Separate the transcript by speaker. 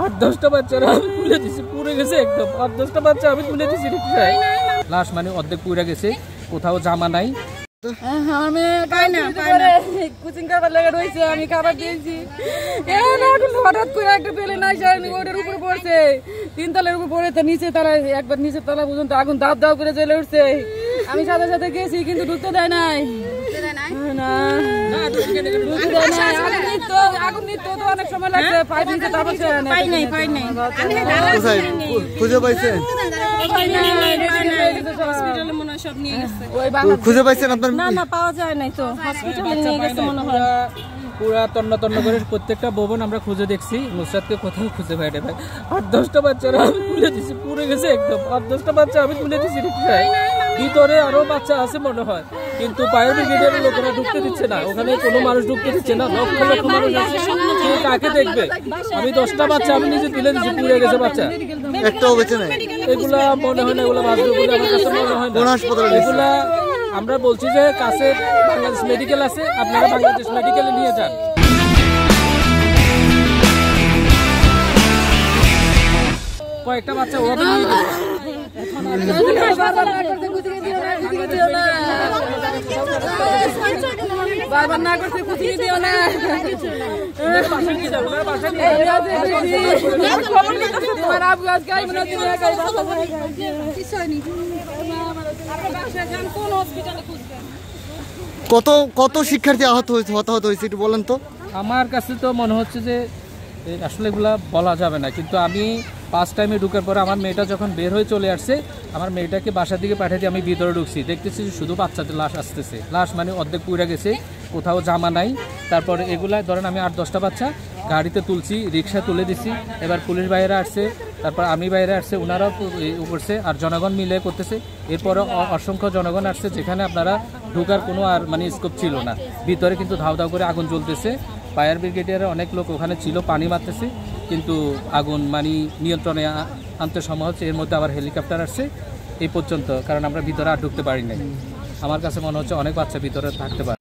Speaker 1: 8-10টা বাচ্চারা আমি তুলে দিছি, পুড়ে গেছে একদম। 8-10টা বাচ্চা আমি তুলে দিছি রিক্সায়। লাশ মানে অর্ধেক পুড়ে গেছে, কোথাও জামা নাই।
Speaker 2: আমি কোচিং খাবার লেগে রয়েছে, আমি খাবার দিয়েছি, হঠাৎ করে একটা পেলে নাই ওটার উপরে পড়ছে, 3 তলার উপর পড়েছে, নিচে তলায় একবার নিচের তলা পর্যন্ত আগুন দাপ দাপ করে জ্বলে উঠছে। আমি সাথে সাথে গেছি কিন্তু ঢুকতে দেয় নাই। আগুন নিত্য তো অনেক সময় লাগছে,
Speaker 3: খুঁজে পাইছেন? খুঁজে পাইছেন আপনার?
Speaker 2: না পাওয়া যায় নাই তো, হসপিটালে নিয়ে গেছে মনে হয়।
Speaker 1: পুরা তন্ন তন্ন করে প্রত্যেকটা ভবন আমরা খুঁজে দেখছি, নুসরাতকে কোথাও খুঁজে পাই না ভাই। 8-10টা বাচ্চারা আমি তুলে দিছি, পুড়ে গেছে একদম। 8-10টা বাচ্চা আমি তুলে দিছি রিক্সায়। ভিতরে আরো বাচ্চা আছে মনে হয়, কিন্তু ফায়ার ব্রিগেডের লোকেরা ঢুকতে দিচ্ছে না, ওখানে কোনো মানুষ ঢুকতে দিচ্ছে না। লক্ষ লক্ষ মানুষ আছে, কেউ কাকে দেখবে? আমি 10টা বাচ্চা আমি নিজে তুলে দিচ্ছি, পুড়ে গেছে বাচ্চা,
Speaker 3: একটাও বেঁচে নাই।
Speaker 1: এগুলা মনে হয় না, এগুলা বাঁচবে বলে আমার কাছে মনে হয় না। এগুলা আমরা বলছি যে কাছে বাংলাদেশ মেডিকেল আছে, আপনারা বাংলাদেশ মেডিকেলে নিয়ে যান। কয়েকটা বাচ্চা ওভাবে নিয়ে গেছে।
Speaker 2: বারবার না করতে খুঁজিয়ে দিও না।
Speaker 3: কত কত শিক্ষার্থী হতাহত হয়েছে একটু বলেন তো?
Speaker 1: আমার কাছে তো মনে হচ্ছে যে আসলে এগুলা বলা যাবে না, কিন্তু আমি ফার্স্ট টাইমে ঢুকার পরে আমার মেয়েটা যখন বের হয়ে চলে আসছে, আমার মেয়েটাকে বাসার দিকে পাঠিয়ে দিয়ে আমি ভিতরে ঢুকছি, দেখতেছি শুধু বাচ্চাদের লাশ আসতেছে। লাশ মানে অর্ধেক পুড়ে গেছে, কোথাও জামা নাই। তারপরে এগুলা ধরেন আমি 8-10টা বাচ্চা গাড়িতে তুলছি, রিক্সা তুলে দিছি। এবার পুলিশ বাইরে আসছে, তারপর আমি বাইরে আসছে, ওনারাও করছে, আর জনগণ মিলে করতেছে। এরপরে অসংখ্য জনগণ আসছে, যেখানে আপনারা ঢুকার কোনো আর মানে স্কোপ ছিল না। ভিতরে কিন্তু ধাও ধাও করে আগুন জ্বলতেছে। ফায়ার ব্রিগেডের অনেক লোক ওখানে ছিল, পানি মারতেছে, কিন্তু আগুন মানে নিয়ন্ত্রণে আনতে সময় হচ্ছে। এর মধ্যে আবার হেলিকপ্টার আসছে এই পর্যন্ত, কারণ আমরা ভিতরে আর ঢুকতে পারি নাই। আমার কাছে মনে হচ্ছে অনেক বাচ্চা ভিতরে থাকতে পারে।